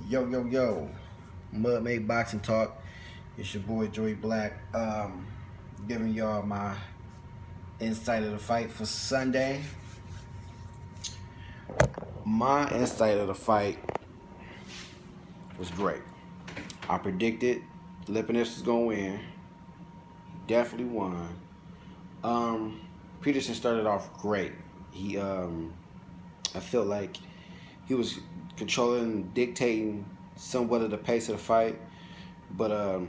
Yo, yo, yo. Mudmade Boxing Talk. It's your boy Joey Black. Giving y'all my insight of the fight for Sunday. My insight of the fight was great. I predicted Lipinets was gonna win. He definitely won. Um, Peterson started off great. I felt like he was controlling, dictating somewhat of the pace of the fight, but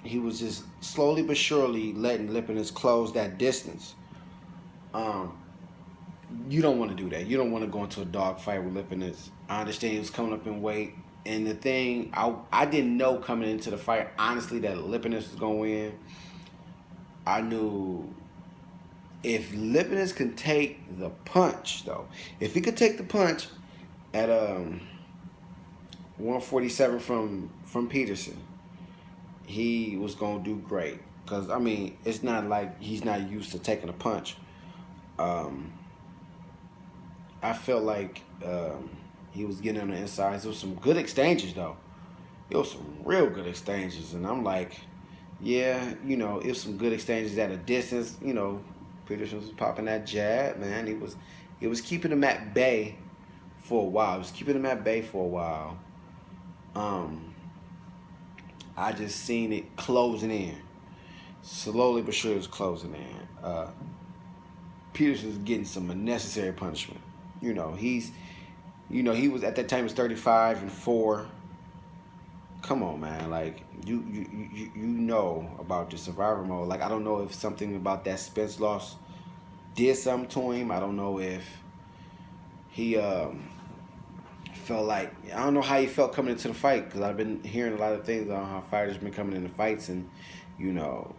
he was just slowly but surely letting Lipinets close that distance. Um, you don't want to do that. You don't want to go into a dog fight with Lipinets. I understand he was coming up in weight, and the thing I didn't know coming into the fight honestly that Lipinets was gonna win. I knew if Lipinets can take the punch though, if he could take the punch at 147 from Peterson, he was gonna do great. Cause I mean, it's not like he's not used to taking a punch. Um, I felt like he was getting on the inside. There was some good exchanges though. It was some real good exchanges, and I'm like, yeah, it was some good exchanges at a distance. Peterson was popping that jab, man. He was keeping him at bay for a while. He was keeping him at bay for a while. Um, I just seen it closing in. Slowly but surely it was closing in. Peterson's getting some unnecessary punishment. He was at that time he was 35-4. Come on, man. Like you know about the survivor mode. Like I don't know if something about that Spence loss did something to him. I don't know if he felt like I don't know how he felt coming into the fight because I've been hearing a lot of things on how fighters been coming into fights and you know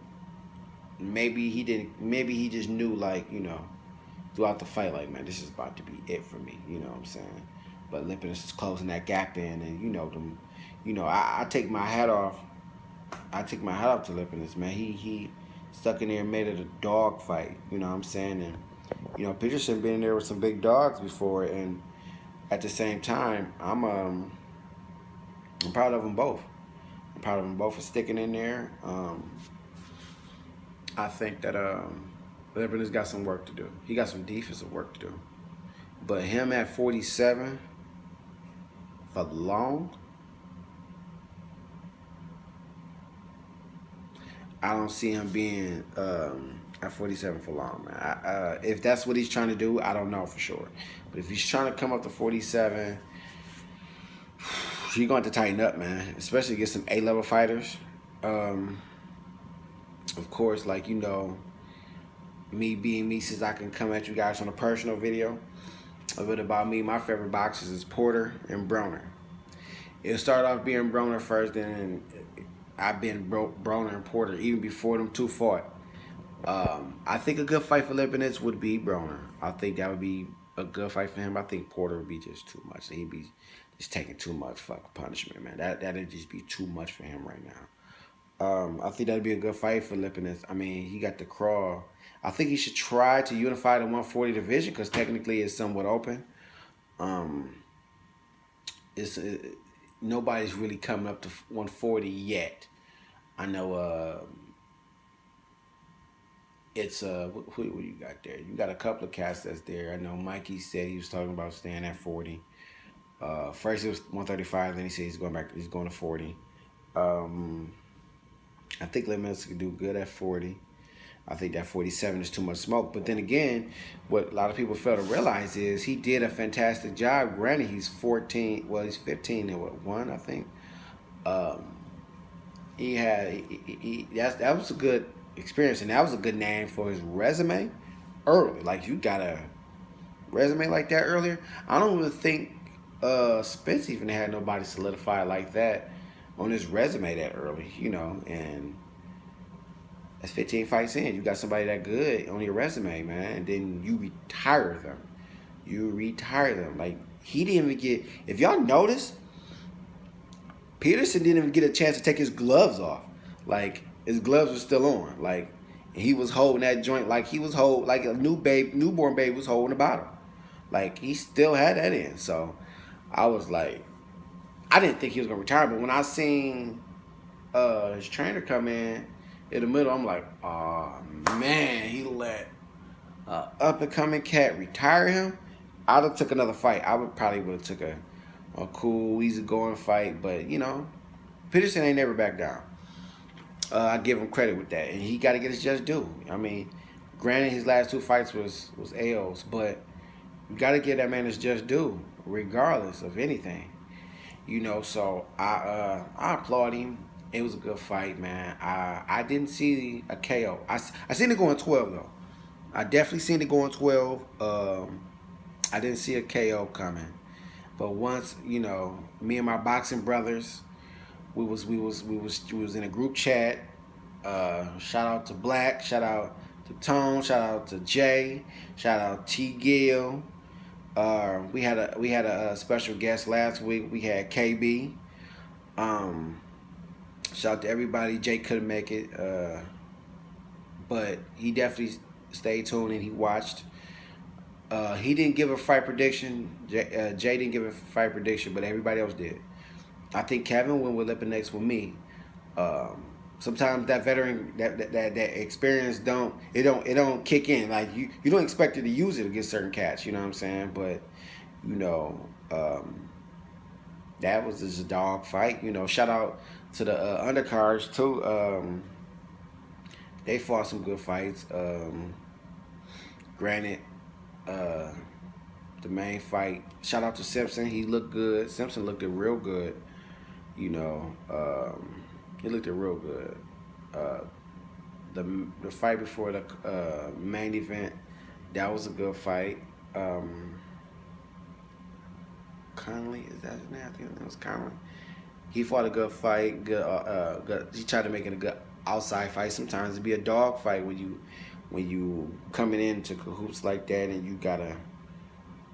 maybe he didn't. Maybe he just knew like throughout the fight like man this is about to be it for me. You know what I'm saying? But Lipinets is closing that gap in and them. I take my hat off. I take my hat off to Lipinets, man. He stuck in there and made it a dog fight. You know what I'm saying? And Peterson been in there with some big dogs before, and at the same time, I'm proud of them both. I'm proud of them both for sticking in there. I think that Lipinets got some work to do. He got some defensive work to do. But him at 47 for long, I don't see him being at 47 for long, man. If that's what he's trying to do, I don't know for sure. But if he's trying to come up to 47, you're going to have to tighten up, man. Especially against some A-level fighters. Of course, like, me being me, since I can come at you guys on a personal video. A bit about me. My favorite boxers is Porter and Broner. It started off being Broner first, then I've been Broner and Porter even before them two fought. I think a good fight for Lipinets would be Broner. I think that would be a good fight for him. I think Porter would be just too much. He'd be just taking too much fucking punishment, man. That'd just be too much for him right now. I think that'd be a good fight for Lipinets. I mean, he got the crawl. I think he should try to unify the 140 division because technically it's somewhat open. Um, it's nobody's really coming up to 140 yet. I know. It's who you got there? You got a couple of cats that's there. I know Mikey said he was talking about staying at 40. First it was 135, then he said he's going back. He's going to 40. I think Lipinets could do good at 40. I think that 47 is too much smoke. But then again, what a lot of people fail to realize is he did a fantastic job. Granted, he's 14. Well, he's 15 and one, I think. Um, that was a good experience, and that was a good name for his resume early. Like you got a resume like that earlier. I don't even think Spence even had nobody solidified like that on his resume that early. And that's 15 fights in. You got somebody that good on your resume, man. And then you retire them. Like, he didn't even get... If y'all notice, Peterson didn't even get a chance to take his gloves off. Like, his gloves were still on. Like, he was holding that joint like he was like a newborn baby was holding a bottle. Like, he still had that in. So, I was like... I didn't think he was gonna retire, but when I seen his trainer come in the middle, I'm like, oh man, he let up and coming cat retire him. I'd have took another fight. I would have took a cool, easy going fight, but Peterson ain't never back down. I give him credit with that, and he got to get his just due. I mean, granted, his last two fights was AOs, but you got to give that man his just due, regardless of anything. So I applaud him. It was a good fight, man. I didn't see a KO. I seen it going 12 though. I definitely seen it going 12. I didn't see a KO coming, but once me and my boxing brothers, we was in a group chat. Shout out to Black. Shout out to Tone. Shout out to Jay. Shout out T Gill. We had a special guest last week. We had KB. Um, Shout out to everybody. Jay couldn't make it, but he definitely stayed tuned and he watched. He didn't give a fight prediction. Jay didn't give a fight prediction, but everybody else did. I think Kevin went with Lipinets with me. Um, Sometimes that veteran, that experience don't kick in. Like you don't expect it to use it against certain cats. You know what I'm saying? But you know, um, that was just a dog fight. Shout out to the undercards too. They fought some good fights. Granted, uh, the main fight. Shout out to Simpson. He looked good. Simpson looked it real good. You know, he looked it real good. Uh, the fight before the main event, that was a good fight. Um, Conley, is that his name? I think it was Conley. He fought a good fight. Good. He tried to make it a good outside fight. Sometimes it be a dog fight when you coming into cahoots like that, and you gotta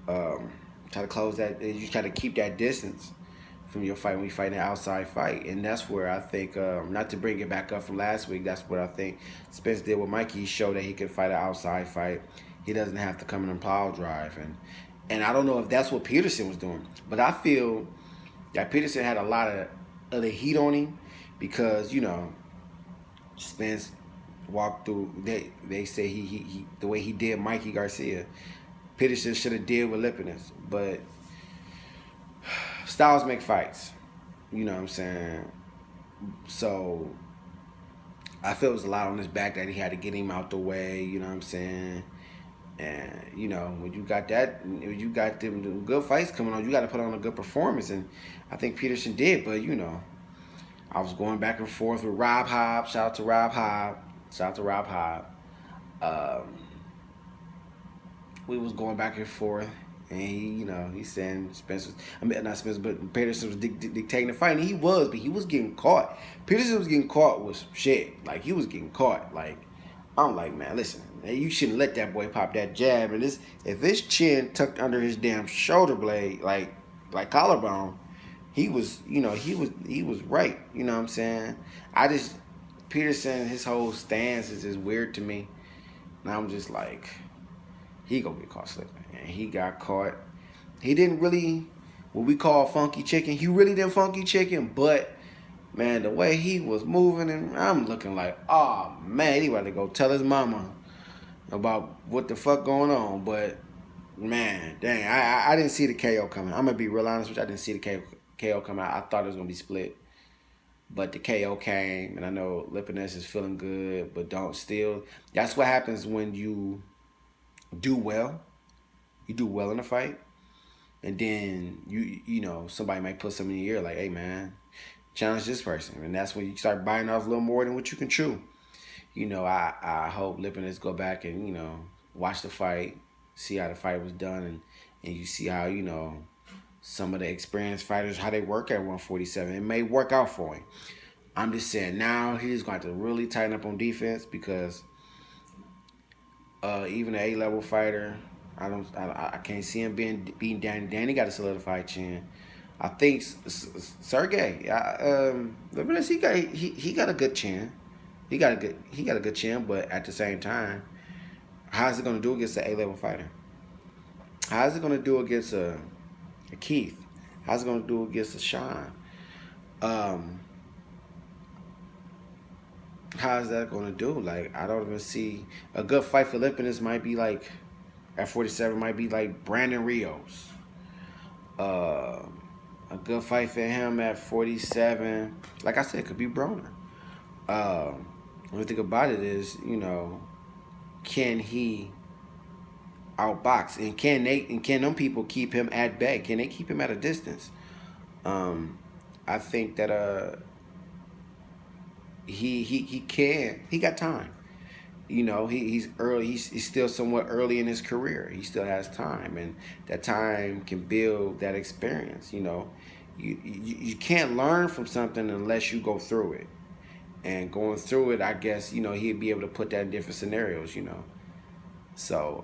um, try to close that. You try to keep that distance from your fight when you fight an outside fight, and that's where I think, not to bring it back up from last week, that's what I think Spence did with Mikey. He showed that he could fight an outside fight. He doesn't have to come in and plow drive, and I don't know if that's what Peterson was doing, but I feel that Peterson had a lot of the heat on him because Spence walked through. They say he the way he did Mikey Garcia, Peterson should have did with Lipinets, but styles make fights. You know what I'm saying? So I feel it was a lot on his back that he had to get him out the way. You know what I'm saying? And when you got them good fights coming on, you got to put on a good performance, and I think Peterson did. But I was going back and forth with Rob Hobb. Shout out to Rob Hobb. Shout out to Rob Hobb. Um, we was going back and forth, and he saying Spencer. I mean, not Spencer, but Peterson was dictating the fight, and he was, but he was getting caught. Peterson was getting caught with some shit. Like he was getting caught. Like I'm like, man, listen, man, you shouldn't let that boy pop that jab. And if his chin tucked under his damn shoulder blade, like collarbone, he was right. You know what I'm saying? I just Peterson, his whole stance is just weird to me, and I'm just like, he gonna get caught slipping, and he got caught. He didn't really what we call funky chicken. He really didn't funky chicken, but man, the way he was moving, and I'm looking like, oh man, he about to go tell his mama about what the fuck going on. But man, dang, I didn't see the KO coming. I'm gonna be real honest with you. I didn't see the KO coming out. I thought it was gonna be split, but the KO came, and I know Lipinets is feeling good, but don't still. That's what happens when you do well. You do well in a fight, and then somebody might put something in your ear like, hey man, challenge this person, and that's when you start biting off a little more than what you can chew. I hope Lipinets go back and watch the fight, see how the fight was done, and you see how some of the experienced fighters how they work at 147. It may work out for him. I'm just saying now he's going to have to really tighten up on defense because even an A-level fighter, I can't see him beating Danny. Danny got a solidified chin. I think Sergey, Lipinets, he got a good chin. He got a good chin, but at the same time, how's it gonna do against an A-level fighter? How's it gonna do against a Keith? How's it gonna do against a Sean? Um, how's that gonna do? Like, I don't even see a good fight for Lipinets. Might be like at 47, might be like Brandon Rios. Uh, a good fight for him at 47, like I said, could be Broner. The thing about it is, can he outbox, and can them people keep him at bay? Can they keep him at a distance? Um, I think that he can. He got time. He's early. He's still somewhat early in his career. He still has time, and that time can build that experience. You can't learn from something unless you go through it. And going through it, I guess he'd be able to put that in different scenarios. So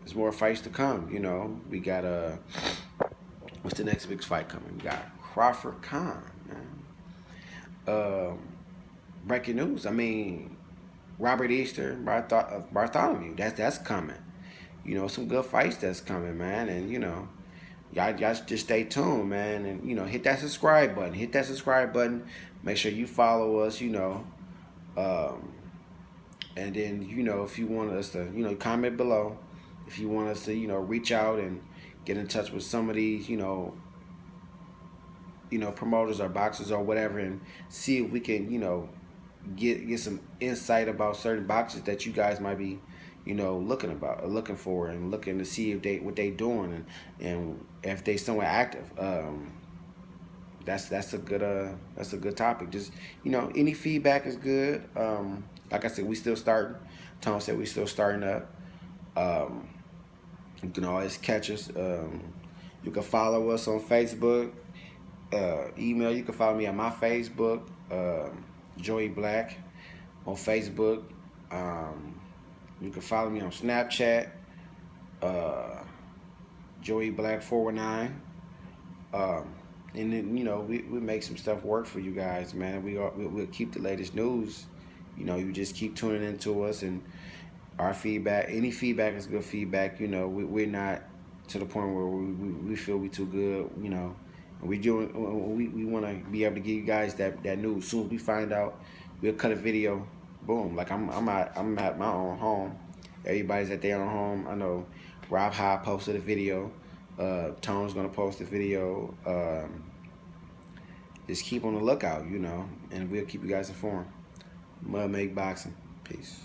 there's more fights to come. We got what's the next big fight coming? We got Crawford Khan, man. Breaking news. I mean, Robert Easter, Bartholomew. That's coming. Some good fights that's coming, man. And y'all just stay tuned, man. And hit that subscribe button. Hit that subscribe button. Make sure you follow us. Um, and then if you want us to comment below. If you want us to reach out and get in touch with some of these promoters or boxers or whatever, and see if we can get some insight about certain boxers that you guys might be looking for, and looking to see if what they doing, and if they somewhere active. That's a good topic. Just any feedback is good. Like I said, we still starting. Tom said we still starting up. You can always catch us. You can follow us on Facebook. Email. You can follow me on my Facebook, Joey Black, on Facebook. You can follow me on Snapchat, Joey Black 419. And then we make some stuff work for you guys, man. We'll keep the latest news. You just keep tuning into us, and our feedback. Any feedback is good feedback. We're not to the point where we feel we too good. We want to be able to give you guys that news. As soon as we find out, we'll cut a video. Boom. Like I'm at my own home. Everybody's at their own home. I know Rob High posted a video. Tone's gonna post a video. Just keep on the lookout, and we'll keep you guys informed. Mud Make Boxing. Peace.